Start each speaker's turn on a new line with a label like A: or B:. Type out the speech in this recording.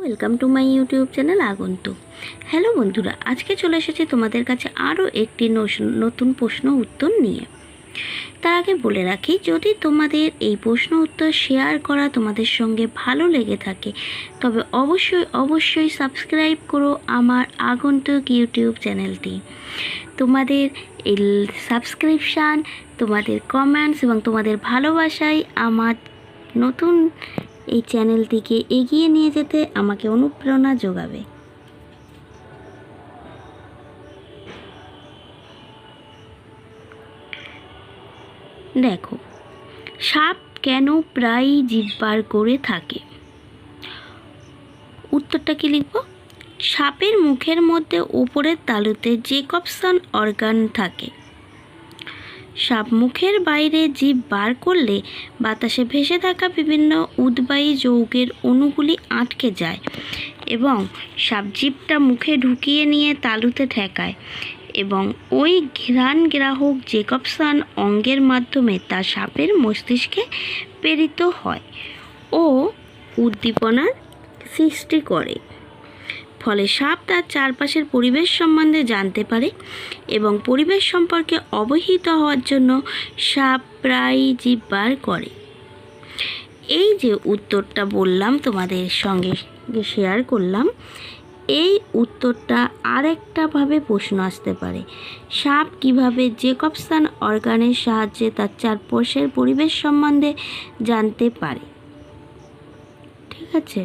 A: Welcome to my YouTube channel আগন্তুক। Hello বন্ধুরা, আজকে চলে এসেছি তোমাদের কাছে আরও একটি নতুন প্রশ্ন উত্তর নিয়ে। তার আগে বলে রাখি, যদি তোমাদের এই প্রশ্ন উত্তর শেয়ার করা তোমাদের সঙ্গে ভালো লেগে থাকে তবে অবশ্যই সাবস্ক্রাইব করো আমার আগন্তুক ইউটিউব চ্যানেলটি। তোমাদের এই সাবস্ক্রিপশান, তোমাদের কমেন্টস এবং তোমাদের ভালোবাসাই আমার নতুন এই চ্যানেলটিকে এগিয়ে নিয়ে যেতে আমাকে অনুপ্রেরণা যোগাবে। দেখো, সাপ কেন প্রায়ই জিভ বার করে থাকে? উত্তরটা কি লিখব? সাপের মুখের মধ্যে উপরের তালুতে জ্যাকবসন অর্গান থাকে। সাপ মুখের বাইরে জিভ বার করলে বাতাসে ভেসে থাকা বিভিন্ন উদ্বায়ী যৌগের অণুগুলি আটকে যায় এবং সাপ জিভটা মুখে ঢুকিয়ে নিয়ে তালুতে ঠেকায় এবং ওই ঘ্রাণগ্রাহক জ্যাকবসন অঙ্গের মাধ্যমে তা সাপের মস্তিষ্কে প্রেরিত হয় ও উদ্দীপনার সৃষ্টি করে। ফলে সাপ তার চারপাশের পরিবেশ সম্বন্ধে জানতে পারে এবং পরিবেশ সম্পর্কে অবহিত হওয়ার জন্য সাপ প্রায়ই জিভ বার করে। এই যে উত্তরটা বললাম, তোমাদের সঙ্গে শেয়ার করলাম, এই উত্তরটা আরেকটাভাবে প্রশ্ন আসতে পারে। সাপ কিভাবে জ্যাকবসন অর্গানের সাহায্যে তার চারপাশের পরিবেশ সম্বন্ধে জানতে পারে? ঠিক আছে।